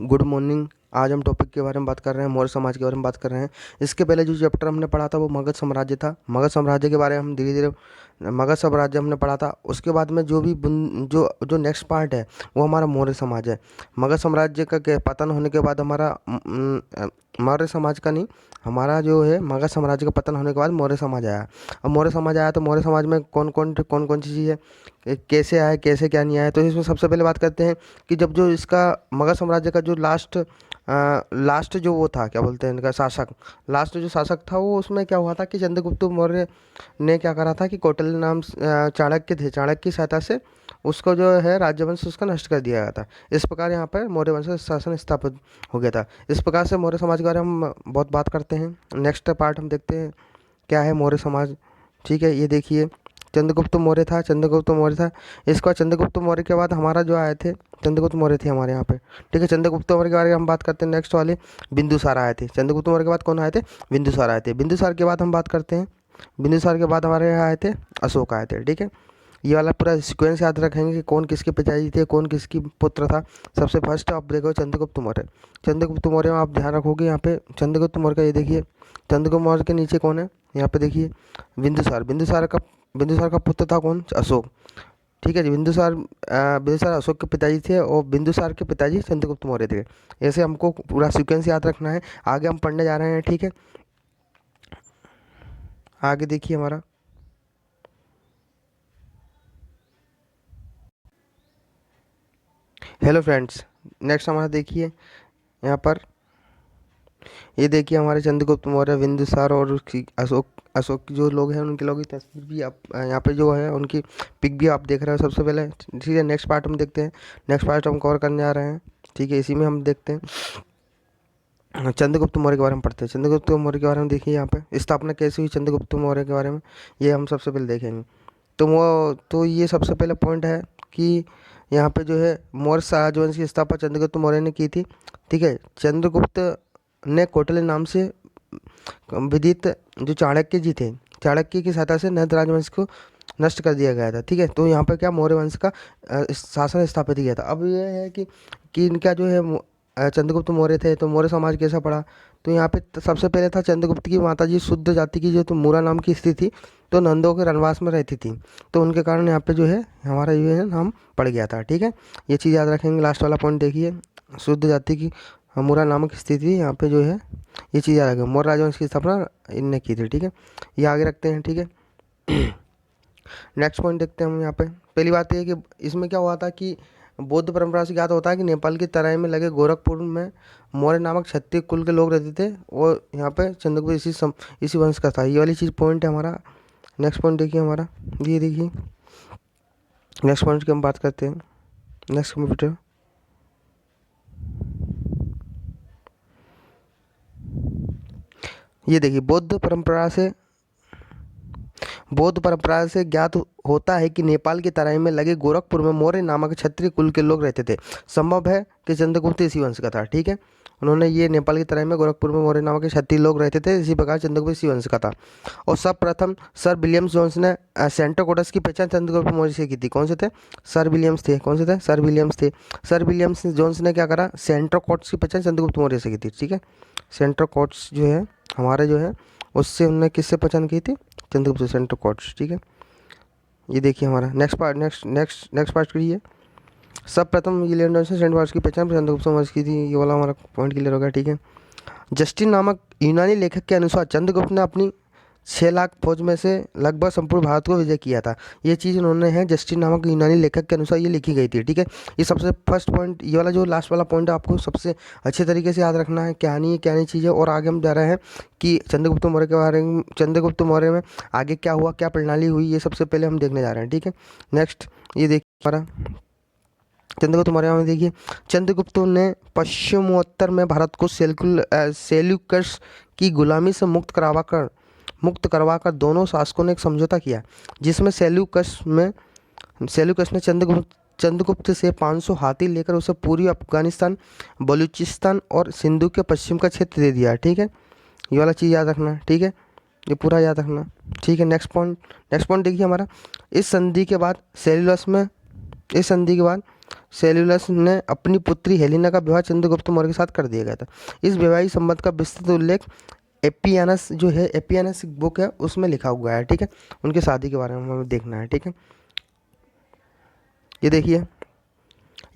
Good morning. आज हम topic के बारे में बात कर रहे हैं, मौर्य समाज के बारे में बात कर रहे हैं। इसके पहले जो चैप्टर हमने पढ़ा था वो मगध साम्राज्य था। मगध साम्राज्य के बारे में हम धीरे धीरे मगध साम्राज्य हमने पढ़ा था। उसके बाद में जो भी जो जो नेक्स्ट पार्ट है वो हमारा मौर्य समाज है। मगध साम्राज्य का पतन होने के बाद हमारा मौर्य समाज का नहीं, हमारा जो है मगध साम्राज्य का पतन होने के बाद मौर्य समाज आया। अब मौर्य समाज आया तो मौर्य समाज में कौन कौन सी चीज़ है, कैसे आया, कैसे क्या नहीं आया। तो इसमें सबसे पहले बात करते हैं कि जब जो इसका मगध साम्राज्य का जो लास्ट जो वो था, क्या बोलते हैं इनका शासक, लास्ट जो शासक था वो उसमें क्या हुआ था कि चंद्रगुप्त मौर्य ने क्या करा था कि कौटिल्य नाम चाणक्य थे, चाणक्य की सहायता से उसको जो है राज्यवंश उसका नष्ट कर दिया गया था। इस प्रकार यहाँ पर मौर्य वंश का शासन स्थापित हो गया था। इस प्रकार से मौर्य समाज के बारे में हम बहुत बात करते हैं। नेक्स्ट पार्ट हम देखते हैं क्या है मौर्य समाज। ठीक है, ये देखिए चंद्रगुप्त मौर्य था, चंद्रगुप्त मौर्य था। इसके बाद चंद्रगुप्त मौर्य के बाद हमारा जो आए थे चंद्रगुप्त मौर्य थे हमारे यहाँ पे। ठीक है, चंद्रगुप्त मौर्य के बारे में हम बात करते हैं। नेक्स्ट वाले बिंदुसार आए थे। चंद्रगुप्त मौर्य के बाद कौन आए थे? बिंदुसार आए थे। बिंदुसार के बाद हम बात करते हैं, बिंदुसार के बाद हमारे यहाँ आए थे अशोक आए थे। ठीक है, ये वाला पूरा सीक्वेंस याद रखेंगे कि कौन किसके पिताजी थे, कौन किसकी पुत्र था। सबसे फर्स्ट आप देखो चंद्रगुप्त मौर्य। चंद्रगुप्त मौर्य में आप ध्यान रखोगे यहाँ पे चंद्रगुप्त मौर्य का, ये देखिए चंद्रगुप्त मौर्य के नीचे कौन है, यहाँ पे देखिए बिंदुसार। बिंदुसार का पुत्र था कौन? अशोक। ठीक है जी, बिंदुसार अशोक के पिताजी थे और बिंदुसार के पिताजी चंद्रगुप्त मौर्य थे। ऐसे हमको पूरा सीक्वेंस याद रखना है। आगे हम पढ़ने जा रहे हैं। ठीक है, आगे देखिए हमारा हेलो फ्रेंड्स, नेक्स्ट हमारा देखिए यहाँ पर, ये देखिए हमारे चंद्रगुप्त मौर्य, बिंदुसार और उसकी अशोक की जो लोग हैं उनके लोगों की तस्वीर भी आप यहाँ पे जो है उनकी पिक भी आप देख रहे हो सबसे पहले। ठीक है, नेक्स्ट पार्ट हम देखते हैं। नेक्स्ट पार्ट हम कवर करने जा रहे हैं। ठीक है, इसी में हम देखते हैं चंद्रगुप्त मौर्य के बारे में पढ़ते हैं। चंद्रगुप्त मौर्य के बारे में देखिए यहाँ पे स्थापना कैसे हुई चंद्रगुप्त मौर्य के बारे में, ये हम सबसे पहले देखेंगे। तो ये सबसे पहला पॉइंट है कि यहाँ पे जो है मौर्य राजवंश की स्थापना चंद्रगुप्त मौर्य ने की थी। ठीक है, चंद्रगुप्त ने कौटिल्य नाम से विदित जो चाणक्य जी थे, चाणक्य की सहायता से नंद राजवंश को नष्ट कर दिया गया था। ठीक है, तो यहाँ पे क्या मौर्य वंश का शासन स्थापित किया था। अब ये है कि इनका जो है चंद्रगुप्त मौर्य थे, तो मौर्य समाज कैसा पड़ा। तो यहाँ पे सबसे पहले था चंद्रगुप्त की माता जी शुद्ध जाति की जो तो मूरा नाम की स्त्री थी, तो नंदों के वनवास में रहती थी, तो उनके कारण यहाँ पे जो है हमारा जो है नाम पड़ गया था। ठीक है, ये चीज़ याद रखेंगे। लास्ट वाला पॉइंट देखिए, शुद्ध जाति की मूरा नामक स्थिति यहाँ पे जो है ये चीज़ याद रखें। मौर्य राजवंश की स्थापना इनने की थी। ठीक है, ये आगे रखते हैं। ठीक है, नेक्स्ट पॉइंट देखते हैं हम यहाँ पे। पहली बात ये है कि इसमें क्या हुआ था कि बौद्ध परंपरा से ज्ञात होता है कि नेपाल की तराई में लगे गोरखपुर में मौर्य नामक क्षत्रिय कुल के लोग रहते थे और यहाँ पे चंद्रगुप्त इसी वंश का था। ये वाली चीज़ पॉइंट है हमारा। नेक्स्ट पॉइंट देखिए हमारा, ये देखिए नेक्स्ट पॉइंट की हम बात करते हैं। नेक्स्ट कंप्यूटर, ये देखिए बौद्ध परंपरा से ज्ञात होता है कि नेपाल की तराई में लगे गोरखपुर में मौर्य नामक क्षत्रिय कुल के लोग रहते थे। संभव है कि चंद्रगुप्त इसी वंश का था। ठीक है, उन्होंने ये नेपाल की तराई में गोरखपुर में मौर्य नामक क्षत्रिय लोग रहते थे, इसी प्रकार चंद्रगुप्त इसी वंश का था। और सर्वप्रथम सर विलियम्स जोन्स ने सेंट्रो कोटस की पहचान चंद्रगुप्त मौर्य से की थी। कौन से थे? सर विलियम्स थे। कौन से थे? सर विलियम्स थे। सर विलियम्स जोन्स ने क्या करा? सेंट्रो कोटस की पहचान चंद्रगुप्त मौर्य से की थी। ठीक है, सेंट्रो कोटस जो है हमारे जो है उससे उन्होंने किससे पहचान की थी? चंद्रगुप्त सेंट्रो कोटस। ठीक है, ये देखिए हमारा नेक्स्ट पार्ट करिए। सब प्रथम विलियम से सेंट वार्स की पहचान चंद्रगुप्त मौर्य की थी। ये वाला हमारा पॉइंट क्लियर हो गया। ठीक है, जस्टिन नामक यूनानी लेखक के अनुसार चंद्रगुप्त ने अपनी 6 लाख फौज में से लगभग संपूर्ण भारत को विजय किया था। ये चीज़ उन्होंने है जस्टिन नामक यूनानी लेखक के अनुसार ये लिखी गई थी। ठीक है, ये सबसे फर्स्ट पॉइंट, ये वाला जो लास्ट वाला पॉइंट है आपको सबसे अच्छे तरीके से याद रखना है, क्या नहीं है क्या नहीं चीज़ है। और आगे हम जा रहे हैं कि चंद्रगुप्त मौर्य के बारे में, चंद्रगुप्त मौर्य में आगे क्या हुआ, क्या प्रणाली हुई, ये सबसे पहले हम देखने जा रहे हैं। ठीक है, नेक्स्ट ये देखिए हमारा चंद्रगुप्त मौर्य में देखिए चंद्रगुप्त ने पश्चिमोत्तर में भारत को सेल्यूकस की गुलामी से मुक्त करवाकर दोनों शासकों ने एक समझौता किया, जिसमें सेल्यूकस ने चंद्रगुप्त से 500 हाथी लेकर उसे पूर्वी अफगानिस्तान, बलूचिस्तान और सिंधु के पश्चिम का क्षेत्र दे दिया। ठीक है, ये वाला चीज़ याद रखना। ठीक है, ये पूरा याद रखना। ठीक है, नेक्स्ट पॉइंट देखिए हमारा। इस संधि के बाद सेल्यूलस ने अपनी पुत्री हेलेना का विवाह चंद्रगुप्त मौर्य के साथ कर दिया गया था। इस वैवाहिक संबंध का विस्तृत उल्लेख एपियानस जो है, एपियानस बुक है उसमें लिखा हुआ है, ठीक है। उनकी शादी के बारे में हमें देखना है, ठीक है। ये देखिए,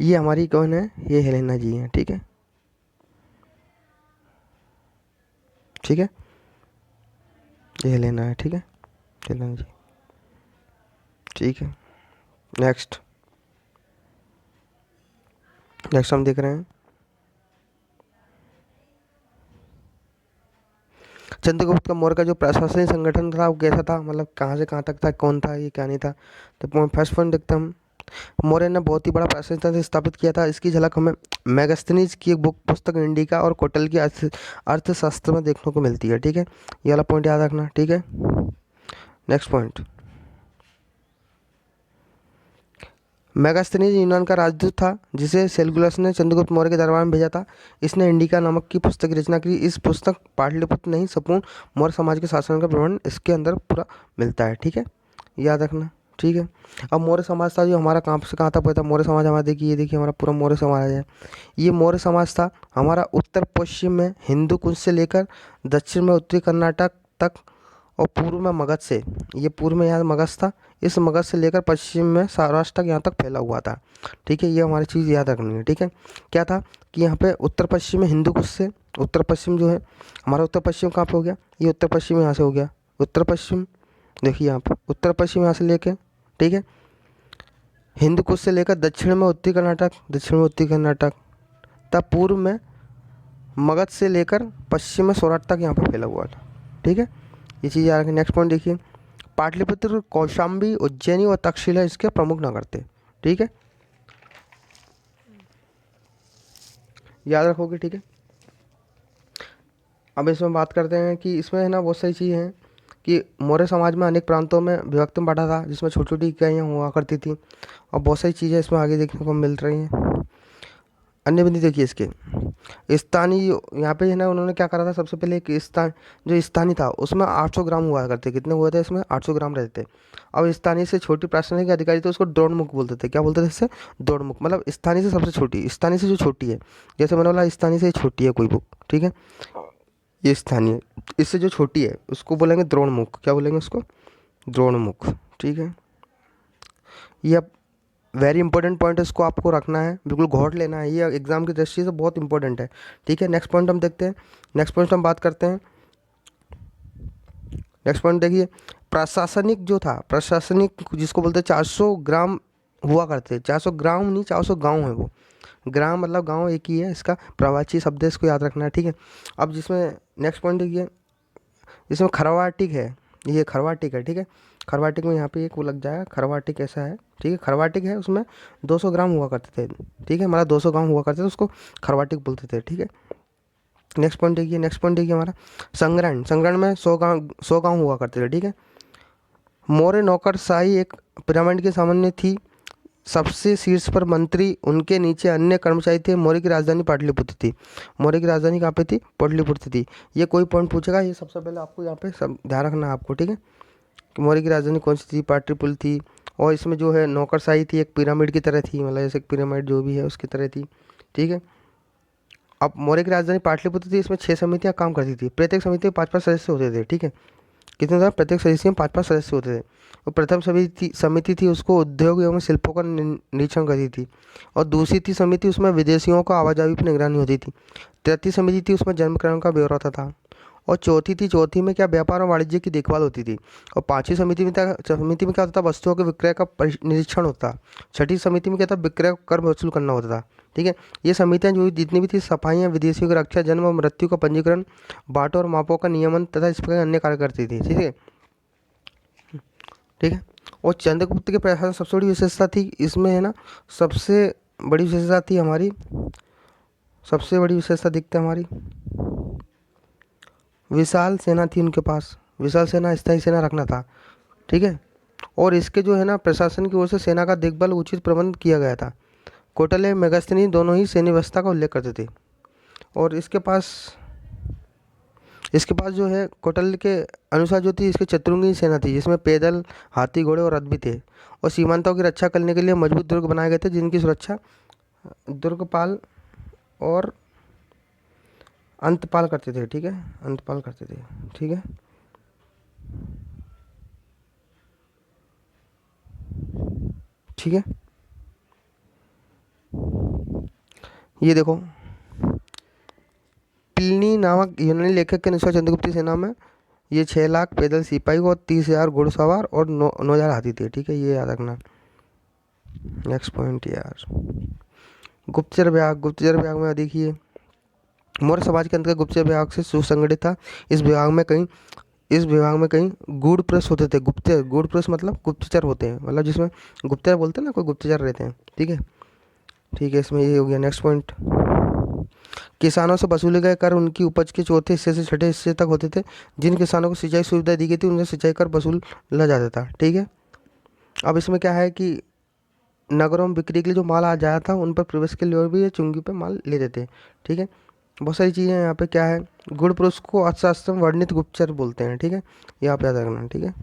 ये हमारी कौन है, ये हेलेना जी हैं, ठीक है, ठीक है, ये हेलेना है, ठीक है, हेलेना जी, ठीक है। नेक्स्ट नेक्स्ट हम देख रहे हैं चंद्रगुप्त का मौर्य का जो प्रशासनिक संगठन था वो कैसा था, मतलब कहाँ से कहाँ तक था, कौन था, ये क्या नहीं था। तो फर्स्ट पॉइंट देखते हैं हम। मौर्य ने बहुत ही बड़ा प्रशासनिक तंत्र स्थापित किया था। इसकी झलक हमें मैगस्थनीज की एक बुक पुस्तक इंडिका और कौटिल्य की अर्थशास्त्र में देखने को मिलती है, ठीक है। ये वाला पॉइंट याद रखना, ठीक है। नेक्स्ट पॉइंट, मैगस्थनीज यूनान का राजदूत था जिसे सेल्युकस ने चंद्रगुप्त मौर्य के दरबार में भेजा था। इसने इंडिका नामक की पुस्तक की रचना की। इस पुस्तक पाटलिपुत्र नहीं संपूर्ण मौर्य समाज के शासन का विवरण इसके अंदर पूरा मिलता है, ठीक है, याद रखना, ठीक है। अब मौर्य समाज था जो हमारा कहाँ से कहाँ तक पता, मौर्य समाज हमारा देखिए, ये देखिए हमारा पूरा मौर्य समाज है। ये मौर्य समाज था हमारा उत्तर पश्चिम में हिंदू कुश से लेकर दक्षिण में उत्तरी कर्नाटक तक और पूर्व में मगध से, ये पूर्व में यहाँ मगध था, इस मगध से लेकर पश्चिम में सौराष्ट्र तक यहाँ तक फैला हुआ था, ठीक है। ये हमारी चीज़ याद रखनी है, ठीक है। क्या था कि यहाँ पे उत्तर पश्चिम में हिंदू कुश से, उत्तर पश्चिम जो है हमारा उत्तर पश्चिम कहाँ पे हो गया, ये उत्तर पश्चिम यहाँ से हो गया, उत्तर पश्चिम देखिए यहाँ पे उत्तर पश्चिम यहाँ से लेके, ठीक है, हिंदू कुश से लेकर दक्षिण में उत्तरी कर्नाटक, दक्षिण में उत्तरी कर्नाटक, तब पूर्व में मगध से लेकर पश्चिम में सौराष्ट्र तक यहाँ पर फैला हुआ था, ठीक है। ये चीज़ याद रखें। नेक्स्ट पॉइंट देखिए, पाटलिपुत्र, कौशाम्बी, उज्जैनी और तक्षशिला इसके प्रमुख नगर थे, ठीक है, याद रखोगे, ठीक है। अब इसमें बात करते हैं कि इसमें है ना बहुत सारी चीज़ें हैं कि मौर्य समाज में अनेक प्रांतों में विभक्त में बांटा था, जिसमें छोटी छोटी इकाइयाँ हुआ करती थी और बहुत सारी चीज़ें इसमें आगे देखने को मिल रही हैं। अन्य बिंदु देखिए इसके, स्थानीय यहाँ पे है ना उन्होंने क्या करा था, सबसे पहले एक स्थान जो स्थानीय था उसमें 800 ग्राम हुआ करते, कितने हुए थे इसमें, 800 ग्राम रहते थे। अब स्थानीय से छोटी प्रशासनिक अधिकारी तो उसको द्रोणमुख बोलते थे, क्या बोलते थे इससे, द्रोणमुख, मतलब स्थानीय से सबसे छोटी, स्थानीय से जो छोटी है, जैसे मैंने बोला स्थानीय से छोटी है कोई बुक, ठीक है, ये स्थानीय, इससे जो छोटी है उसको बोलेंगे द्रोणमुख, क्या बोलेंगे उसको, द्रोणमुख, ठीक है। ये वेरी इंपॉर्टेंट पॉइंट है, इसको आपको रखना है, बिल्कुल घोट लेना है, ये एग्जाम की दृष्टि से बहुत इंपॉर्टेंट है, ठीक है। नेक्स्ट पॉइंट हम देखते हैं, नेक्स्ट पॉइंट हम बात करते हैं। नेक्स्ट पॉइंट देखिए, प्रशासनिक जो था, प्रशासनिक जिसको बोलते हैं 400 ग्राम हुआ करते, 400 ग्राम नहीं 400 गांव है वो, ग्राम मतलब गांव एक ही है, इसका प्रवाची शब्द है, इसको याद रखना है, ठीक है। अब जिसमें नेक्स्ट पॉइंट देखिए, इसमें खरवाटिक है, ये खरवाटिक है, ठीक है, खरवाटिक में यहाँ पे एक वो लग जाएगा, खरवाटिक ऐसा है, ठीक है, खरवाटिक है, उसमें 200 ग्राम हुआ करते थे, ठीक है, हमारा 200 ग्राम हुआ करते थे, उसको खरवाटिक बोलते थे, ठीक है। नेक्स्ट पॉइंट देखिए, नेक्स्ट पॉइंट देखिए हमारा संग्रहण, संग्रहण में 100 गांव हुआ करते थे, ठीक है। मौर्य नौकरशाही एक पिरामिड के सामान्य थी, सबसे शीर्ष पर मंत्री, उनके नीचे अन्य कर्मचारी थे। मौर्य की राजधानी पाटलिपुत्र थी, मौर्य की राजधानी कहाँ पे थी, पाटलिपुत्र थी। ये कोई पॉइंट पूछेगा, ये सबसे पहले आपको यहाँ पे सब ध्यान रखना है आपको, ठीक है, कि मौर्य की राजधानी कौन सी थी, पाटलिपुत्र थी। और इसमें जो है नौकरशाही थी, एक पिरामिड की तरह थी, मतलब जैसे पिरामिड जो भी है उसकी तरह थी, ठीक है। अब मौर्य की राजधानी पाटलिपुत्र थी, इसमें 6 समितियाँ काम करती थी, प्रत्येक समिति में 5-5 सदस्य होते थे, ठीक है, कितने था, प्रत्येक सदस्य में 5-5 सदस्य होते थे। और प्रथम समिति थी उसको उद्योग एवं शिल्पों का निरीक्षण करती थी, और दूसरी थी समिति उसमें विदेशियों का आवाजाही पर निगरानी होती थी। तृतीय समिति थी उसमें जन्मकरण का ब्यौरा होता था। और चौथी में क्या, व्यापार और वाणिज्य की देखभाल होती थी। और पांचवी समिति में क्या होता था, वस्तुओं के विक्रय का निरीक्षण होता। छठी समिति में क्या था, विक्रय कर वसूल करना होता था, ठीक है। ये समितियां जो जितनी भी थी, सफाइयाँ, विदेशियों की रक्षा, जन्म और मृत्यु का पंजीकरण, बांटों और मापों का नियमन तथा इस प्रकार अन्य कार्य करती थी, ठीक है, ठीक है। और चंद्रगुप्त के प्रशासन सबसे बड़ी विशेषता थी इसमें है ना, सबसे बड़ी विशेषता थी हमारी, सबसे बड़ी विशेषता दिखती है हमारी, विशाल सेना थी उनके पास, विशाल सेना, स्थायी सेना रखना था, ठीक है। और इसके जो है ना प्रशासन की ओर से सेना का देखभाल उचित प्रबंध किया गया था। कौटिल्य मेगस्थनी दोनों ही सैन्य व्यवस्था का उल्लेख करते थे। और इसके पास जो है कौटिल्य के अनुसार जो थी, इसकी चतुरंगी सेना थी, जिसमें पैदल, हाथी, घोड़े और रथ भी थे। और सीमांतों की रक्षा करने के लिए मजबूत दुर्ग बनाए गए थे, जिनकी सुरक्षा दुर्गपाल और अंतपाल करते थे, ठीक है, अंतपाल करते थे, ठीक है। ठीक है, ये देखो, प्लिनी नामक यूनानी लेखक के अनुसार चंद्रगुप्त की सेना में ये 6 लाख पैदल सिपाही और 30,000 घुड़सवार और 9,000 हाथी थे, ठीक है, ये याद रखना। नेक्स्ट पॉइंट यार, गुप्तचर विभाग। गुप्तचर विभाग में देखिए, मौर्य समाज के अंतर्गत गुप्तचर विभाग से सुसंगठित था। इस विभाग में कई गूढ़ प्रेस होते थे। गुप्तचर, गूढ़ प्रेस मतलब गुप्तचर होते हैं, मतलब जिसमें गुप्तचर बोलते हैं ना, कोई गुप्तचर रहते हैं, ठीक है। ठीक है, इसमें ये हो गया। नेक्स्ट पॉइंट, किसानों से वसूले गए कर उनकी उपज के चौथे हिस्से से छठे हिस्से तक होते थे। जिन किसानों को सिंचाई सुविधा दी गई थी उनसे सिंचाई कर वसूला जाता था, ठीक है। अब इसमें क्या है कि नगरों में बिक्री के लिए जो माल आ जाया था उन पर प्रवेश के लिए भी ये चुंगी पे माल लेते थे, ठीक है। बहुत सारी चीज़ें यहाँ पे क्या है, गुड़ पुरुष को अर्थशास्त्र में वर्णित गुप्तचर बोलते हैं, ठीक है, ये आप याद रखना, ठीक है।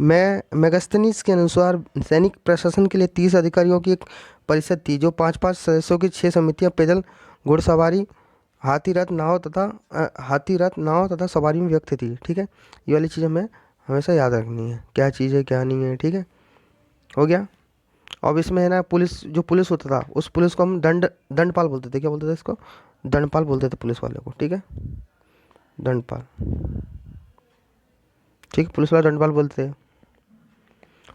मैं मेगास्थनीज के अनुसार सैनिक प्रशासन के लिए 30 अधिकारियों की एक परिषद थी, जो 5-5 सदस्यों की 6 समितियां पैदल, घुड़सवारी, हाथी रथ नाव तथा सवारी में व्यक्त थी, ठीक है। ये वाली चीज़ हमें हमेशा याद रखनी है, क्या चीज़ है क्या नहीं है, ठीक है। हो गया। अब इसमें है ना, पुलिस, जो पुलिस होता था उस पुलिस को हम दंडपाल बोलते थे। क्या बोलते थे इसको? दंडपाल बोलते थे पुलिस वाले को, ठीक है, दंडपाल, ठीक है, पुलिस वाला दंडपाल बोलते थे।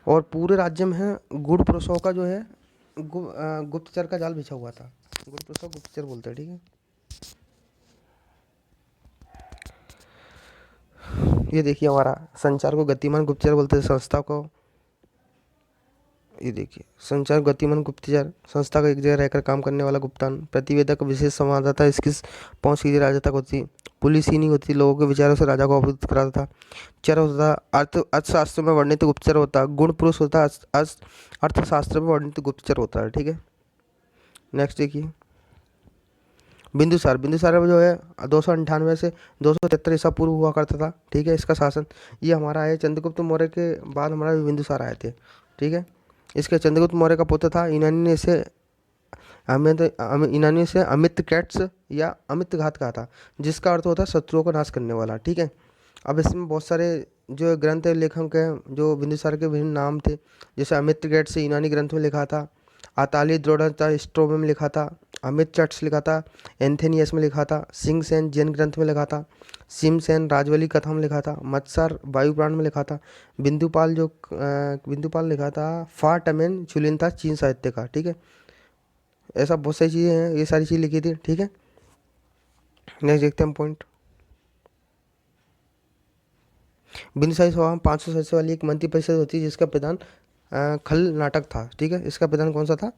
और पूरे राज्य में है गुड़ पुरुषों का जो है गुप्तचर का जाल बिछा हुआ था। गुड़ पुरुषों गुप्तचर बोलते हैं, ठीक है। ये देखिए, हमारा संचार को गतिमान गुप्तचर बोलते थे, संस्था को, ये देखिए, संचार गतिमान गुप्तचर, संस्था का एक जगह रहकर काम करने वाला गुप्तान, प्रतिवेदक, विशेष संवाददाता, इसकी पहुंच सीधे राजा तक होती, पुलिस ही नहीं होती, लोगों के विचारों से राजा को अवगत कराता था। चर होता, अर्थशास्त्र में वर्णित गुप्तचर होता, गुण पुरुष होता, अर्थशास्त्र में वर्णित गुप्तचर होता है, ठीक है। नेक्स्ट देखिए, बिंदुसार। बिंदुसार में जो है 298 से 273 ईसा पूर्व हुआ करता था, ठीक है, इसका शासन। ये हमारा है चंद्रगुप्त मौर्य के बाद हमारा बिंदुसार आए थे, ठीक है। इसके चंद्रगुप्त मौर्य का पुत्र था, ईनानी से अमित कैट्स या अमित घात कहा था, जिसका अर्थ होता है शत्रुओं को नाश करने वाला, ठीक है। अब इसमें बहुत सारे जो ग्रंथ लेखक हैं, जो बिंदुसार के विभिन्न नाम थे, जैसे अमित कैट्स ईनानी ग्रंथ में लिखा था, अताली द्रोणाचार्य स्ट्रोम में लिखा था, अमित चट्स लिखा था, एंथेनियस में लिखा था, सिंह सेन जैन ग्रंथ में लिखा था, सिमसेन राजवली कथा में लिखा था, मत्सर वायुपुराण में लिखा था, बिंदुपाल लिखा था, फा टमेन चुलिन था चीन साहित्य का, ठीक है। ऐसा बहुत सारी चीज़ें हैं, ये सारी चीज़ लिखी थी, ठीक है। नेक्स्ट देखते हैं पॉइंट, बिंदुसारी सभा में 500 सदस्य वाली एक मंत्री परिषद होती है, जिसका प्रधान खल नाटक था, ठीक है। इसका प्रधान कौन सा था?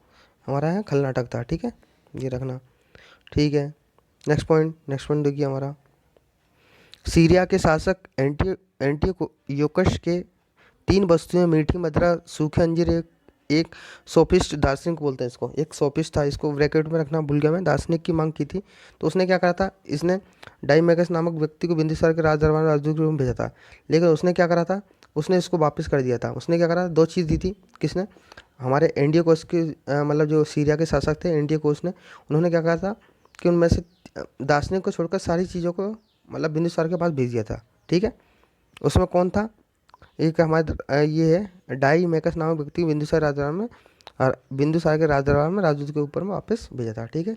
हमारा है खल नाटक था, ठीक है, ये रखना, ठीक है। नेक्स्ट पॉइंट देखिए हमारा, सीरिया के शासक एंटियोकस के 3 वस्तुएं, मीठी मदिरा, सूखे अंजीर, एक सोफिस्ट, दार्शनिक बोलते हैं इसको, एक सोफिस्ट था, इसको ब्रैकेट में रखना भूल गया मैं, दार्शनिक की मांग की थी। तो उसने क्या करा था, इसने डाइमेगस नामक व्यक्ति को बिंदुसार के राज दरबार में राजदूत के रूप में भेजा था, लेकिन उसने क्या करा था, उसने इसको वापस कर दिया था। उसने क्या करा, 2 चीज़ दी थी, किसने? हमारे एंटियोकस के मतलब जो सीरिया के शासक थे एंटियोकस ने, उन्होंने क्या कहा था कि उनमें से दार्शनिक को छोड़कर सारी चीज़ों को मतलब बिंदुसार के पास भेज दिया था, ठीक है। उसमें कौन था? एक हमारे ये है डाईमेकस नामक व्यक्ति बिंदुसार राजदरबार में, और बिंदुसार के राजदरबार में राजदूत के ऊपर में वापस भेजा था, ठीक है।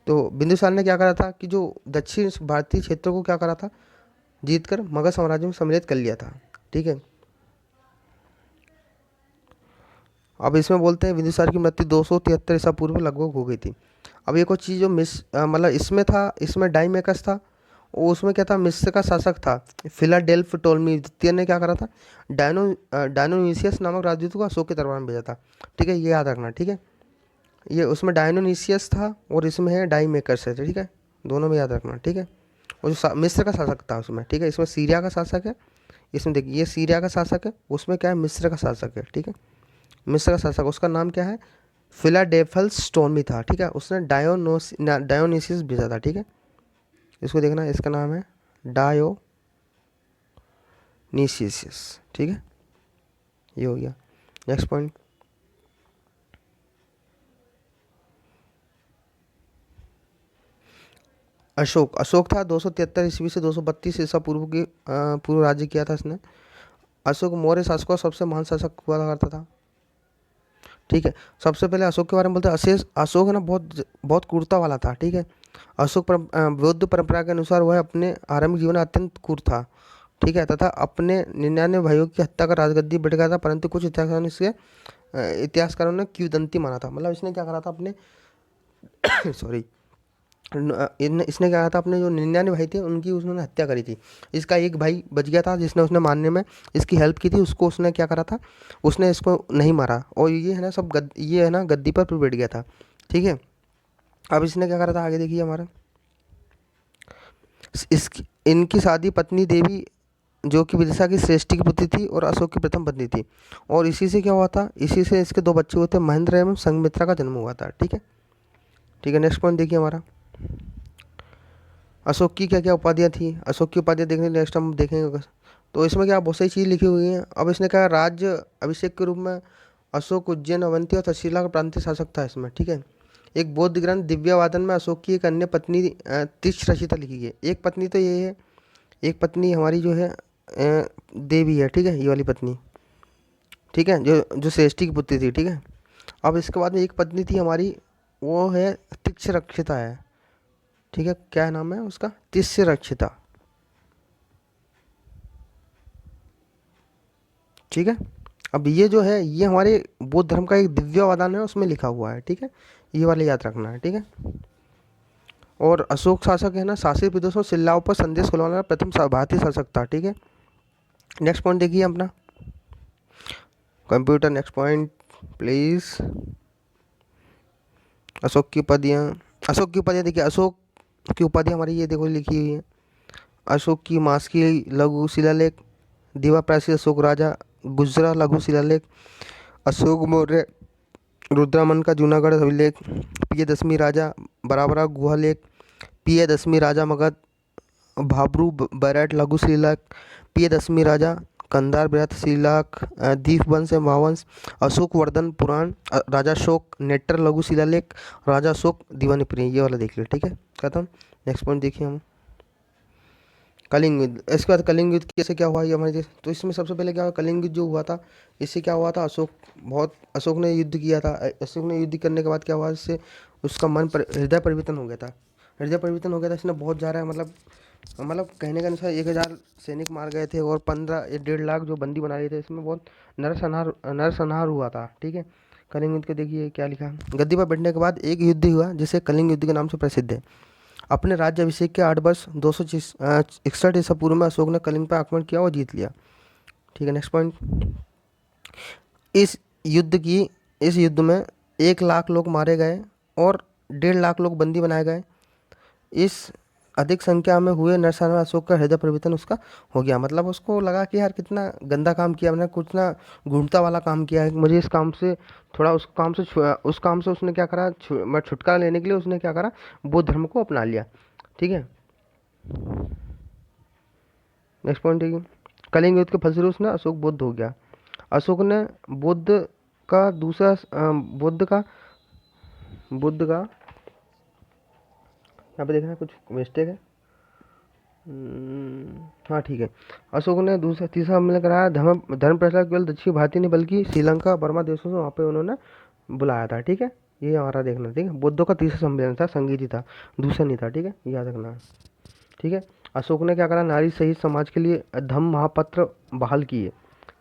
तो बिंदुसार ने क्या करा था कि जो दक्षिण भारतीय क्षेत्रों को क्या करा था, जीतकर मगध साम्राज्य में सम्मिलित कर लिया था, ठीक है। अब इसमें बोलते हैं बिंदुसार की मृत्यु 273 ईसा पूर्व लगभग हो गई थी। अब एक और चीज़ जो मतलब इसमें था, इसमें डाईमेकस था, और उसमें क्या था, मिस्र का शासक था फिलाडेल्फ टोलमी द्वितीय ने क्या करा था, डायनोनिसियस नामक राजदूत को अशोक के दरबार में भेजा था, ठीक है, ये याद रखना, ठीक है। ये उसमें डायनोनिसियस था और इसमें है डाईमेकस है, ठीक है, दोनों में याद रखना, ठीक है। और जो मिस्र का शासक था उसमें, ठीक है, इसमें सीरिया का शासक है, इसमें देखिए ये सीरिया का शासक है, उसमें क्या है, मिस्र का शासक है, ठीक है। मिस्र का शासक, उसका नाम क्या है, फिलाडेल्फस टोलमी था, ठीक है। उसने डायोनिसियस भेजा था, ठीक है। इसको देखना, इसका नाम है डायोनिसियस, ठीक है। ये हो गया। Next point, Ashok. अशोक था 273 ईस्वी से 232 ईसा पूर्व की पूर्व राज्य किया था इसने। अशोक मौर्य शासकों का सबसे महान शासक हुआ करता था। ठीक है, सबसे पहले अशोक के बारे में बोलते हैं। अशेष अशोक है ना बहुत बहुत क्रूरता वाला था। ठीक है, अशोक बौद्ध परंपरा के अनुसार वह अपने आरंभिक जीवन में अत्यंत क्रूर था। ठीक है, तथा अपने 99 भाइयों की हत्या कर राजगद्दी बैठ गया था, परंतु कुछ इतिहासकारों ने इसके इतिहासकारों ने किंवदंती माना था। मतलब इसने क्या करा था अपने सॉरी, इसने क्या कहा था, अपने जो 99 भाई थे उनकी उन्होंने हत्या करी थी। इसका एक भाई बच गया था जिसने उसने मारने में इसकी हेल्प की थी, उसको उसने क्या करा था, उसने इसको नहीं मारा, और ये है ना सब ये है ना गद्दी पर फिर बैठ गया था। ठीक है, अब इसने क्या करा था आगे देखिए हमारा, इसकी इनकी शादी पत्नी देवी जो कि विदिशा की श्रेष्ठी की पुत्री थी और अशोक की प्रथम पत्नी थी, और इसी से क्या हुआ था, इसी से इसके दो बच्चे हुए थे, महेंद्र एवं संघमित्रा का जन्म हुआ था। ठीक है, ठीक है, नेक्स्ट पॉइंट देखिए हमारा, अशोक की क्या क्या उपाधियाँ थी। अशोक की उपाधियाँ देखने नेक्स्ट हम देखेंगे। तो इसमें क्या बहुत सारी चीज़ लिखी हुई हैं। अब इसने कहा राज्य अभिषेक के रूप में अशोक उज्जैन अवंती और तक्षशिला का प्रांतीय शासक था इसमें। ठीक है, एक बौद्ध ग्रंथ दिव्यवादन में अशोक की एक अन्य पत्नी तीक्ष्णशिला लिखी गई है। एक पत्नी तो ये है, एक पत्नी हमारी जो है देवी है। ठीक है, ये वाली पत्नी, ठीक है, जो जो श्रेष्ठी की पुत्री थी। ठीक है, अब इसके बाद में एक पत्नी थी हमारी, वो है तीक्ष्णरक्षिता है। ठीक है, क्या नाम है उसका, तीक्ष्णरक्षिता। ठीक है, अब ये जो है ये हमारे बौद्ध धर्म का एक दिव्य अवदान है, उसमें लिखा हुआ है। ठीक है, ये वाले याद रखना है। ठीक है, और अशोक शासक है ना शासित प्रदेशों शिलाओं पर संदेश खुलवाने वाला प्रथम भारतीय शासक था। ठीक है, नेक्स्ट पॉइंट देखिए अपना computer, next point please. Ashok की उपाधियाँ, अशोक की उपाधियाँ देखिए, अशोक की उपाधि हमारी ये देखो लिखी हुई है। अशोक की मास्की लघु शिलालेख, दीवा प्राचीन अशोक राजा, गुजरा लघु शिलालेख, अशोक मौर्य रुद्रमन का जूनागढ़ अभिलेख, प्रियदशमी राजा बराबरा गुहा लेख, प्रियदशमी राजा मगध भाबरू बैराट लघु शिलालेख, प्रियदशमी राजा कंधार बृहत शिलालेख, दीपवंश एवं महावंश, अशोक वर्धन पुराण, राजा अशोक नेटर लघु शिलालेख, राजा अशोक दीवानी प्रिय, ये वाला देख लिया। ठीक है, खत्म। नेक्स्ट पॉइंट देखिए हम कलिंग युद्ध। इसके बाद कलिंग युद्ध कैसे क्या हुआ ये हमारे देश, तो इसमें सबसे पहले क्या हुआ, कलिंग युद्ध जो हुआ था इससे क्या हुआ था, अशोक ने युद्ध किया था। अशोक ने युद्ध करने के बाद क्या हुआ, इससे उसका हृदय परिवर्तन हो गया था। हृदय परिवर्तन हो गया था, इसने बहुत ज़्यादा मतलब कहने के अनुसार 1000 सैनिक मार गए थे और 15 या 1.5 लाख जो बंदी बना लिए थे। इसमें बहुत नरसंहार हुआ था। ठीक है, कलिंग युद्ध के देखिए क्या लिखा, गद्दी पर बैठने के बाद एक युद्ध हुआ जिसे कलिंग युद्ध के नाम से प्रसिद्ध है। अपने राज्य अभिषेक के 8 वर्ष 261 ईसा पूर्व में अशोक ने कलिंग पर आक्रमण किया और जीत लिया। ठीक है, नेक्स्ट पॉइंट, इस युद्ध की इस युद्ध में 1 लाख लोग मारे गए और 1.5 लाख लोग बंदी बनाए गए। इस अधिक संख्या में हुए नरसंहार में अशोक का हृदय परिवर्तन उसका हो गया। मतलब उसको लगा कि यार कितना गंदा काम किया मैंने, कुछ ना घूमता वाला काम किया है, मुझे इस काम से थोड़ा उस काम से उसने क्या करा, छुटकारा लेने के लिए उसने क्या करा, बौद्ध धर्म को अपना लिया। ठीक है, नेक्स्ट पॉइंट देखिए, कलिंग युद्ध के फलस्वरूप उसने अशोक बुद्ध हो गया। अशोक ने बुद्ध का दूसरा बुद्ध का यहाँ पे देखना कुछ मिस्टेक है। हाँ ठीक है, अशोक ने दूसरा तीसरा सम्मेलन कराया। धर्म प्रचार केवल दक्षिण भारतीय नहीं बल्कि श्रीलंका बर्मा देशों से वहाँ पे उन्होंने बुलाया था। ठीक है, ये हमारा देखना। ठीक है, बुद्धों का तीसरा सम्मेलन था, संगीत ही था, दूसरा नहीं था। ठीक है, याद रखना है। ठीक है, अशोक ने क्या करा, नारी सहित समाज के लिए धम्म महापात्र बहाल किए।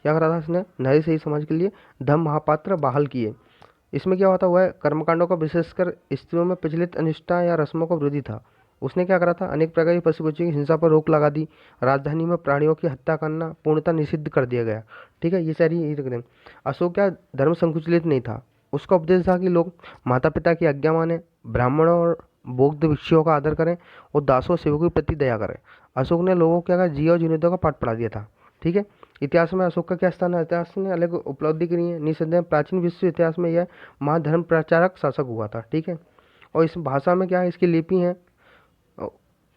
क्या करा था इसने, नारी सहित समाज के लिए धम्म महापात्र बहाल किए। इसमें क्या होता हुआ है, कर्मकांडों का विशेषकर स्त्रियों में प्रचलित अनिष्टा या रस्मों का विरोधी था। उसने क्या करा था, अनेक प्रकार की पशु पक्षियों की हिंसा पर रोक लगा दी। राजधानी में प्राणियों की हत्या करना पूर्णतः निषिद्ध कर दिया गया। ठीक है, ये सारी यही रख दें। अशोक क्या धर्म संकुचित नहीं था, उसका उपदेश था कि लोग माता पिता की आज्ञा माने, ब्राह्मणों और बौद्ध भिक्षुओं का आदर करें और दासों सेवकों के प्रति दया करें। अशोक ने लोगों को क्या कहा, जियो जीवितों का पाठ पढ़ा दिया था। ठीक है, इतिहास में अशोक का क्या स्थान है, इतिहास ने अलग उपलब्धि करी है निसंदेह। प्राचीन विश्व इतिहास में यह महाधर्म प्रचारक शासक हुआ था। ठीक है, और इस भाषा में क्या है, इसकी लिपि है।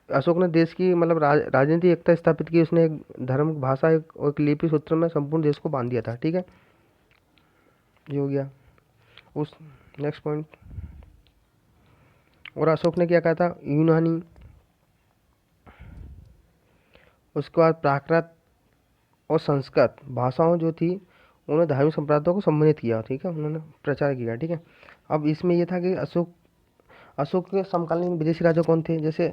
अशोक ने देश की मतलब राजनीतिक एकता स्थापित की। उसने एक धर्म भाषा एक लिपि सूत्र में संपूर्ण देश को बांध दिया था। ठीक है, ये हो गया उस। नेक्स्ट पॉइंट, और अशोक ने क्या कहा था, यूनानी, उसके बाद प्राकृत और संस्कृत भाषाओं जो थी उन्होंने धार्मिक संप्रदायों को सम्मानित किया, ठीक है, उन्होंने प्रचार किया, ठीक है। अब इसमें ये था कि अशोक अशोक के समकालीन विदेशी राजा कौन थे, जैसे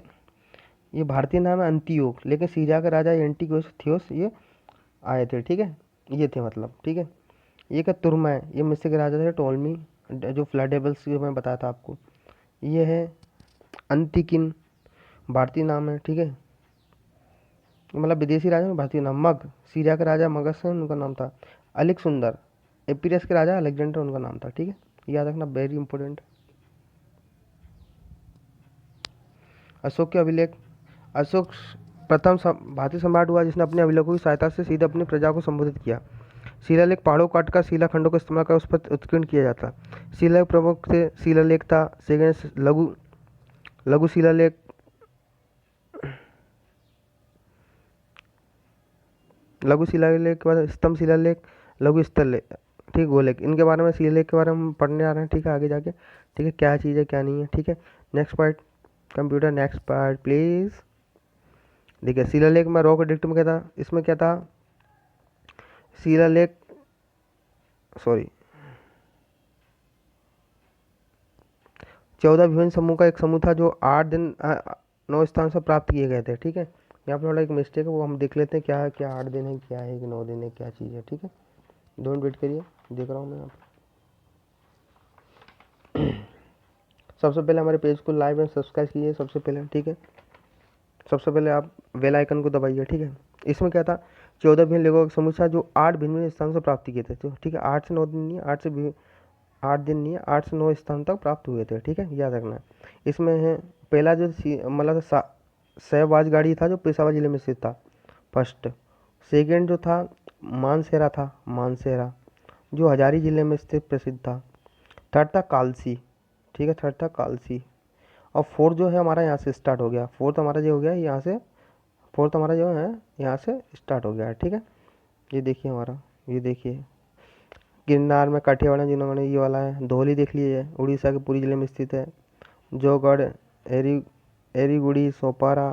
ये भारतीय नाम है अंतियोग, लेकिन सीरिया के राजा एंटियोकस थियोस ये आए थे, ठीक है, ये थे मतलब, ठीक है। ये क्या तुर्मा है, ये मिस्र के राजा थे टोलमी, जो फ्लडेबल्स जो मैं बताया था आपको। ये है अंतिकिन, भारतीय नाम है, ठीक है, मतलब विदेशी राजा में भारतीय नाम। मग, सीरिया के राजा मगध से उनका नाम था। अलिक सुंदर, एपीरियस के राजा अलेक्जेंडर उनका नाम था, ठीक है, याद रखना, वेरी इंपॉर्टेंट। अशोक के अभिलेख, अशोक प्रथम भारतीय सम्राट हुआ जिसने अपने अभिलेखों की सहायता से सीधे अपनी प्रजा को संबोधित किया। शिलालेख पहाड़ों काट कर शिलाखंडों का इस्तेमाल कर उस पर उत्कीर्ण किया जाता। शिलालेख प्रमुख से शिलालेख था, सेकेंड लघु लघु शिलालेख, लघु शिलालेख के बाद स्तंभ शिलालेख, लघु स्थललेख, ठीक, गोलेख। इनके बारे में शिलालेख के बारे में हम पढ़ने आ रहे हैं, ठीक है, आगे जाके, ठीक है, क्या चीज़ है क्या नहीं है, ठीक है। Next part, computer next part please. देखिए शिलालेख में रॉक एडिक्ट में क्या था, इसमें क्या था, शिलालेख, सॉरी, 14 विभिन्न समूह का एक समूह था जो 8 दिन 9 स्थान से प्राप्त किए गए थे, ठीक है। यहाँ पर थोड़ा एक मिस्टेक है, वो हम देख लेते हैं क्या है, क्या 8 दिन है, क्या है कि 9 दिन है, क्या चीज़ है, ठीक है। 2 मिनट वेट करिए, देख रहा हूँ मैं यहाँ पर। सबसे पहले हमारे पेज को लाइव एंड सब्सक्राइब कीजिए सबसे पहले, ठीक है। सबसे पहले आप बेल आइकन को दबाइए, ठीक है। इसमें क्या था, 14 भिन्न लेखों का समूह था जो 8 भिन्न भिन्न स्थान से प्राप्ति किए थे, तो ठीक है, 8 से 9 दिन नहीं है, 8 दिन नहीं है, 8 से 9 स्थान तक प्राप्त हुए थे, ठीक है, याद रखना है। इसमें है पहला जो मतलब सहवाज गाड़ी था जो पेशावर जिले में स्थित था, फर्स्ट। सेकेंड जो था मानसेरा था, मानसेरा जो हजारी जिले में स्थित प्रसिद्ध था। थर्ड था कालसी, ठीक है, थर्ड था कालसी। और फोर्थ जो है हमारा यहाँ से स्टार्ट हो गया, फोर्थ हमारा जो हो गया यहाँ से, फोर्थ हमारा जो है यहाँ से स्टार्ट हो गया है, ठीक है। ये देखिए हमारा, ये देखिए गिरनार में काठियावाड़ जिन्होंने ये वाला है, धौली देख लीजिए, उड़ीसा के पुरी जिले में स्थित है। जोगढ़, एरी एरीगुड़ी, सोपारा,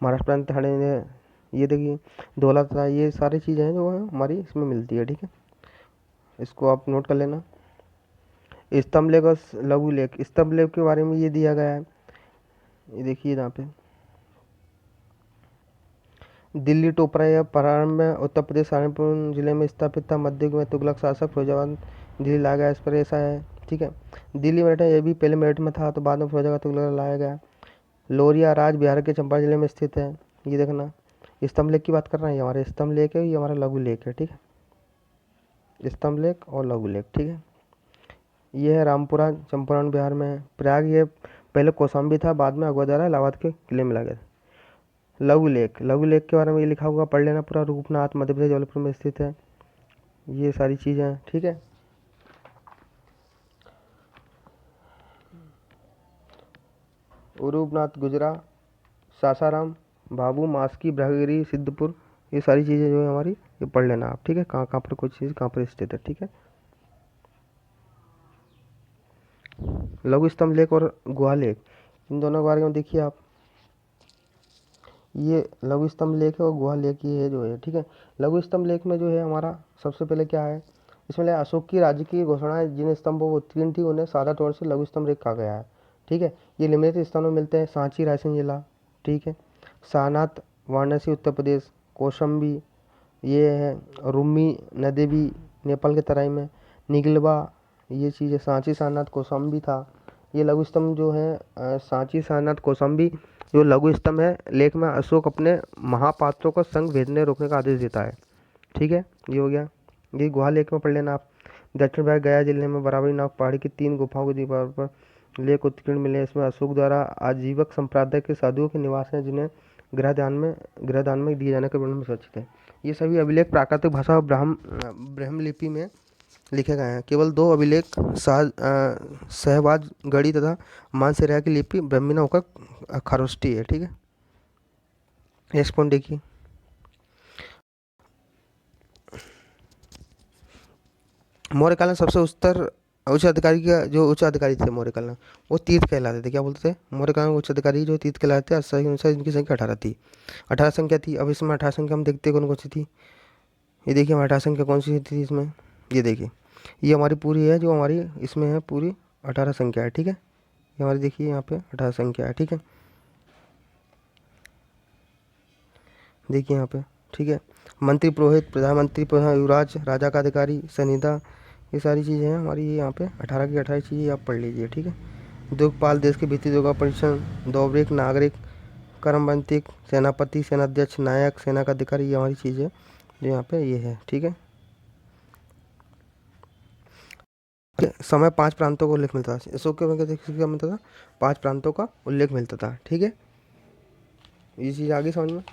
महाराष्ट्र प्रांत है, ये देखिए धौलाता, ये सारी चीज़ें हैं जो है हमारी इसमें मिलती है, ठीक है, इसको आप नोट कर लेना। स्तंभ लेख और लघु लेख, स्तंभ लेख के बारे में ये दिया गया है, ये देखिए यहाँ पे, दिल्ली टोपरा या प्रारंभ में उत्तर प्रदेश सहारनपुर जिले में स्थापित था। मध्य युग में तुगलक शासक फिरोजाबाद दिल्ली लाया गया, इस पर ऐसा है, ठीक है। दिल्ली मेरठ ये भी पहले मेरठ में था, तो बाद में फिरोजाबाद तुगलक लाया गया। लोरिया राज बिहार के चंपारण जिले में स्थित है, ये देखना। स्तंभ लेख की बात कर रहे हैं, ये हमारे स्तंभ लेख है, ये हमारा लघु लेख है, ठीक है, स्तंभ लेख और लघु लेख, ठीक है। ये है रामपुरा, चंपारण बिहार में है। प्रयाग ये पहले कौशाम्बी था, बाद में अकबर द्वारा इलाहाबाद के किले में लगा। लघु लेख, लघु लेख के बारे में ये लिखा होगा, पढ़ लेना पूरा। रूपनाथ मध्य प्रदेश जबलपुर में स्थित है, ये सारी चीज़ें हैं, ठीक है। रूपनाथ गुजरा, सासाराम, बाबू मास्की, ब्रह्मगिरी, सिद्धपुर, ये सारी चीज़ें जो है हमारी, ये पढ़ लेना आप, ठीक है, कहाँ कहाँ पर कोई चीज़ कहाँ पर स्थित है, ठीक है। लघु स्तंभ लेख और गुहा लेख, इन दोनों के बारे में देखिए आप, ये लघु स्तंभ लेख है और गुहा लेख ये है जो है, ठीक है। लघु स्तंभ लेख में जो है हमारा सबसे पहले क्या है, इसमें अशोक की राज्य की घोषणा जिन स्तंभों को उत्कीर्ण थी उन्हें सादा तौर से लघु स्तंभ लेख कहा गया है, ठीक है। ये निम्नलिखित स्थानों में मिलते हैं, सांची रायसेन जिला, ठीक है, सारनाथ वाराणसी उत्तर प्रदेश, कौशाम्बी ये है, रुम्मी नदेवी नेपाल के तराई में, निगलबा, ये चीज़ है, सांची सारनाथ कौशाम्बी था। ये लघु स्तंभ जो है सांची सारनाथ कौशाम्बी जो लघु स्तंभ है, लेख में अशोक अपने महापात्रों को संग भेजने रोकने का आदेश देता है, ठीक है, ये हो गया। ये गुहा लेख में पढ़ लेना आप। दक्षिण भाग गया जिले में बराबरी नाग पहाड़ी की 3 गुफाओं की दीवार पर लेख उत्कीर्ण मिले, इसमें अशोक द्वारा आजीवक संप्रदाय के साधुओं के निवास हैं जिन्हें गृहदान में दिए जाने के वर्णन में सुरक्षित है। ये सभी अभिलेख प्राकृतिक भाषा और ब्राह्म लिपि में लिखे गए हैं। केवल 2 अभिलेख सहवाज गढ़ी तथा मानसेरा की लिपि ब्राह्मी न होकर खारोष्ठी है, ठीक है। नेक्स्ट पॉइंट देखिए, मौर्यकाल में सबसे उच्चतर उच्च अधिकारी का जो उच्च अधिकारी थे मौर्यकाल में, वो तीर्थ कहलाते थे। क्या बोलते थे? मौर्यकाल में उच्च अधिकारी जो तीर्थ कहलाते थे। अष्टादश के अनुसार इनकी संख्या 18 थी। 18 संख्या थी। अब इसमें 18 संख्या हम देखते हैं कौन कौन सी थी। ये देखिए हमारी 18 संख्या कौन सी थी इसमें। ये देखिए, ये हमारी पूरी है, जो हमारी इसमें है पूरी 18 संख्या है। ठीक है, ये हमारी देखिए यहाँ पे 18 संख्या है। ठीक है, देखिए यहाँ पे। ठीक है, मंत्री, पुरोहित, प्रधानमंत्री, प्रधान, युवराज, राजा का अधिकारी, सनिधा, ये सारी चीज़ें हैं हमारी। ये यहाँ पे 18 की 18 चीज़ें आप पढ़ लीजिए। ठीक है, उद्योगपाल, देश के वित्तीय उद्योग परिषद, दौबरिक, नागरिक, कर्मबंतिक, सेनापति, सेनाध्यक्ष, नायक, सेना का अधिकारी, ये हमारी चीज़ें जो यहाँ पे ये है। ठीक है, समय 5 प्रांतों का उल्लेख मिलता था। अशोक के वंश क्या मिलता था? 5 प्रांतों का उल्लेख मिलता था। ठीक है, ये चीज़ आगे समझ में।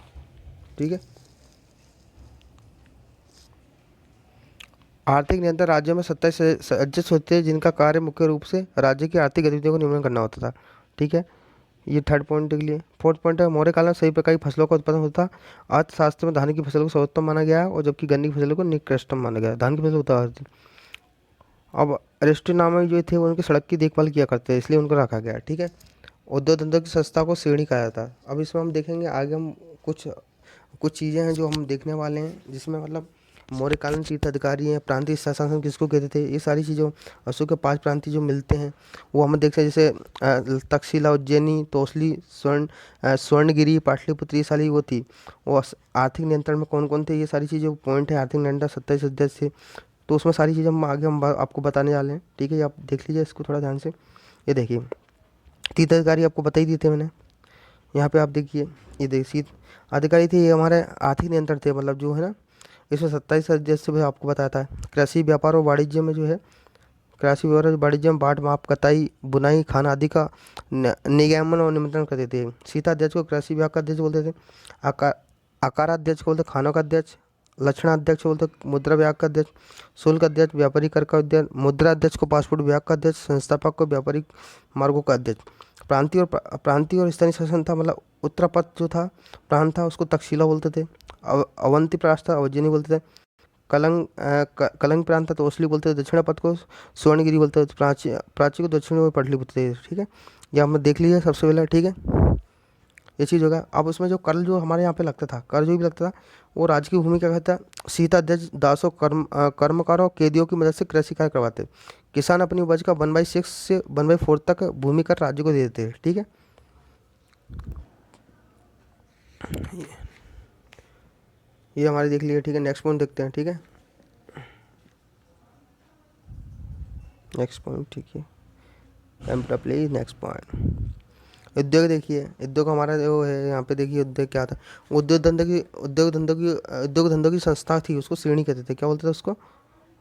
ठीक है, आर्थिक नियंत्रण राज्यों में 27 अध्यक्ष होते हैं, जिनका कार्य मुख्य रूप से राज्य की आर्थिक गतिविधियों को नियमन करना होता था। ठीक है, ये थर्ड पॉइंट के लिए। फोर्थ पॉइंट है, मौर्य काल में सभी प्रकार की फसलों का उत्पादन होता। अर्थशास्त्र में धान की फसल को सर्वोत्तम माना गया और जबकि गन्ने की फसल को निकृष्टतम माना गया। धान की फसल होता है। अब अरिस्टो नामक जो थे वो उनकी सड़क की देखभाल किया करते हैं, इसलिए उनको रखा गया। ठीक है, उद्योग धंधों की संस्था को श्रेणी कहा जाता है। अब इसमें हम देखेंगे आगे, हम कुछ कुछ चीज़ें हैं जो हम देखने वाले हैं, जिसमें मतलब मौर्यकालीन तीर्थाधिकारी हैं, प्रांतीय शासन किसको कहते थे, ये सारी चीज़ों अशोक के 5 प्रांतीय जो मिलते हैं वो हम देख सकते हैं। जैसे तक्षशिला, उज्जैनी, तोसली, स्वर्णगिरी, पाटलिपुत्र, ये सारी वो थी। वो आर्थिक नियंत्रण में कौन कौन थे, ये सारी चीज़ें पॉइंट है। आर्थिक नियंत्रण 27 अध्यक्ष थे, तो उसमें सारी चीज़ें हम आगे हम आपको बताने वाले हैं। ठीक है, ये आप देख लीजिए इसको थोड़ा ध्यान से। ये देखिए, तीर्थाधिकारी आपको बता ही दिए थे मैंने। यहाँ पे आप देखिए, ये देखिए अधिकारी थे, ये हमारे आर्थिक नियंत्रण थे, मतलब जो है ना, इसमें 27 सदस्य भी आपको बताया था। कृषि, व्यापार और वाणिज्य में जो है, कृषि व्यापार और वाणिज्य में बाट माप, कताई, बुनाई, खाना आदि का निगमन और नियंत्रण करते थे। सीता अध्यक्ष को कृषि विभाग का अध्यक्ष बोलते थे। आकार आकाराध्यक्ष को बोलते खानों का अध्यक्ष। लक्षणाध्यक्ष बोलते मुद्रा विभाग का अध्यक्ष। शुल्क अध्यक्ष व्यापारी कर का अध्यक्ष। मुद्रा अध्यक्ष को पासपोर्ट विभाग का अध्यक्ष। संस्थापक को व्यापारिक मार्गों का अध्यक्ष। प्रांतीय और स्थानीय शासन था, मतलब उत्तरापथ जो था प्रांत था उसको तक्षशिला बोलते थे। अवंती प्रांत था उज्जैनी बोलते थे। कलंग प्रांत था तो ओसली बोलते थे। दक्षिण पथ को स्वर्णगिरी बोलते थे। प्राची को दक्षिण में पटली बोलते थे। ठीक है, ये हमने देख लिया सबसे पहले। ठीक है, ये चीज़ होगा। अब उसमें जो कर जो हमारे यहाँ पे लगता था, कर जो भी लगता था, वो राज्य की भूमि क्या कहता है, सीता अध्यक्ष दासों, कर्मकारों, कैदियों की मदद से कृषि कार्य करवाते। किसान अपनी उपज का 1/6 से 1/4 तक भूमि कर राज्य को दे देते हैं। ठीक है, ये हमारे देख लिया। ठीक है, नेक्स्ट पॉइंट देखते हैं। ठीक है, नेक्स्ट पॉइंट। ठीक है, प्लीज नेक्स्ट पॉइंट। उद्योग देखिए, उद्योग हमारा जो है यहाँ पे देखिए, उद्योग क्या था। उद्योग धंधों की संस्था थी, उसको श्रेणी कहते थे। क्या बोलते थे उसको?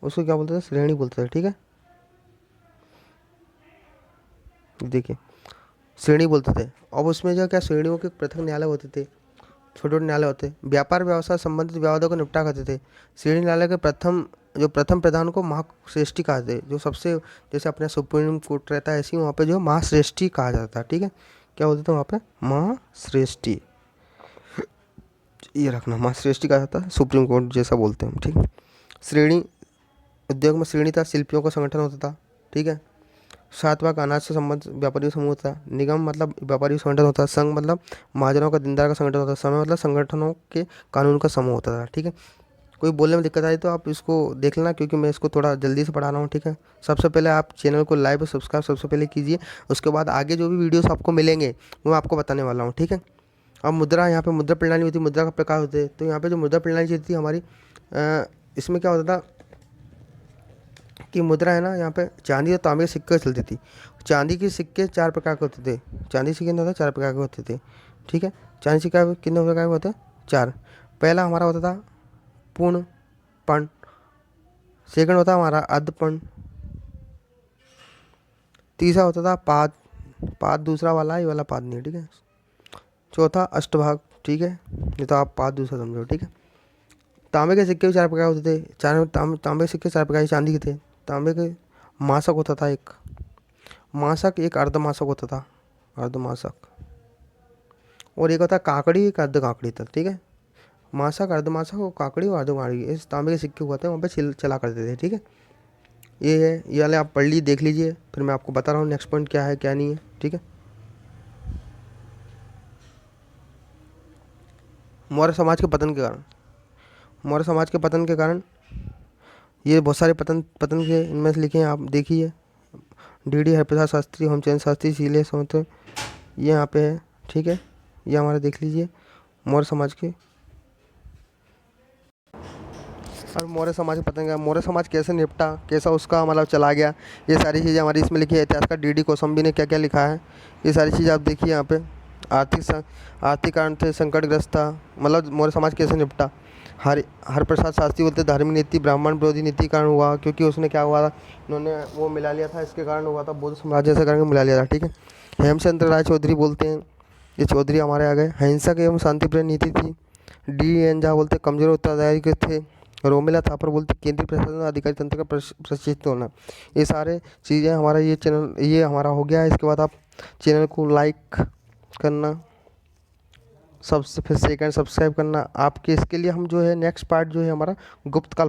उसको क्या बोलते थे? श्रेणी बोलते थे। ठीक है, देखिए श्रेणी बोलते थे। अब उसमें जो क्या, श्रेणियों के पृथक न्यायालय होते थे, छोटे छोटे न्यायालय होते। व्यापार व्यवसाय संबंधित विवादों को निपटा करते थे। श्रेणी न्यायालय के प्रथम प्रधान को महाश्रेष्ठी कहा थे, जो सबसे, जैसे अपने सुप्रीम कोर्ट रहता है ऐसे ही वहाँ पे जो महाश्रेष्ठी कहा जाता है। ठीक है, क्या बोलते थे वहाँ पे? महाश्रेष्ठी, ये रखना, महाश्रेष्ठी कहा जाता है, सुप्रीम कोर्ट जैसा बोलते हैं हम। ठीक है, श्रेणी, उद्योग में श्रेणी था, शिल्पियों का संगठन होता था। ठीक है, 7 भाग अनाज से संबंध व्यापारी समूह होता है। निगम मतलब व्यापारी संगठन होता है। संघ मतलब महाजनों का, दिनदार का संगठन होता है। समय मतलब संगठनों के कानून का समूह होता था। ठीक है, कोई बोलने में दिक्कत आई तो आप इसको देख लेना, क्योंकि मैं इसको थोड़ा जल्दी से पढ़ा रहा हूँ। ठीक है, सबसे पहले आप चैनल को लाइक और सब्सक्राइब सबसे पहले कीजिए, उसके बाद आगे जो भी वीडियोस आपको मिलेंगे वो मैं आपको बताने वाला हूँ। ठीक है, अब मुद्रा, यहाँ पे मुद्रा प्रणाली होती है, मुद्रा का प्रकार होते हैं। तो यहाँ पे जो मुद्रा प्रणाली जो थी हमारी, इसमें क्या होता था कि मुद्रा है ना, यहाँ पे चांदी और तांबे के सिक्के चलती थी। चांदी के सिक्के 4 प्रकार के होते थे। चांदी सिक्के कितने होते? 4 प्रकार के होते थे। ठीक है, चांदी सिक्का कितने प्रकार के होते हैं? 4। पहला हमारा होता था पूर्ण पर्ण। सेकंड होता हमारा अर्ध पर्ण। तीसरा होता था पाद। पाद दूसरा वाला, ये वाला पाद नहीं है। ठीक है, चौथा अष्टभाग। ठीक है, ये तो आप पाद दूसरा समझो। ठीक है, तांबे के सिक्के भी 4 प्रकार होते थे। तांबे के सिक्के 4 प्रकार के चांदी के थे। तांबे के मासक होता था एक मासक, एक अर्धमासक होता था, अर्धमासक, और एक होता काकड़ी, एक अर्ध काकड़ी था। ठीक है, मासक, अर्धमासक और काकड़ी और अर्ध काकड़ी, इस तांबे के सिक्के हुआ थे वहाँ पे चला करते थे। ठीक है, ये है, ये वाले आप पढ़ लीजिए, देख लीजिए, फिर मैं आपको बता रहा हूँ नेक्स्ट पॉइंट क्या है क्या नहीं है, ठीक है। मौर्य समाज के पतन के कारण, मौर्य समाज के पतन के कारण ये बहुत सारे पतन पतन के इनमें से लिखे हैं, आप देखिए। डी हरिप्रसाद शास्त्री, होमचंद शास्त्री, शीले समत, ये यहाँ पे है, ठीक है। ये हमारा देख लीजिए मौर्य समाज के। और मौर्य समाज का पतन, मौर्य समाज कैसे निपटा, कैसा उसका मतलब चला गया, ये सारी चीज़ें हमारी इसमें लिखी है। इतिहासकार डी कौशंबी ने क्या क्या लिखा है, ये सारी चीज़ें आप देखिए यहाँ पे। आर्थिक कारण से संकटग्रस्त था, मतलब मौर्य समाज कैसे निपटा। हरिप्रसाद शास्त्री बोलते धार्मिक नीति ब्राह्मण विरोधी नीति कारण हुआ, क्योंकि उसने क्या हुआ था, उन्होंने वो मिला लिया था, इसके कारण हुआ था, बौद्ध साम्राज्य से करके मिला लिया था, ठीक है। हेमचंद्र राय चौधरी बोलते हैं, ये चौधरी हमारे आ गए, हिंसक एवं शांतिप्रिय नीति थी। डी एन झा बोलते कमजोर उत्तरदायी के थे। रोमिला थापर बोलते केंद्रीय प्रशासन अधिकारी तंत्र का प्रशिक्षित होना। ये सारे चीज़ें हमारा ये चैनल ये हमारा हो गया है। इसके बाद आप चैनल को लाइक करना, सबसे फिर सेकंड सब्सक्राइब करना। आपके इसके लिए हम जो है नेक्स्ट पार्ट जो है हमारा गुप्त काल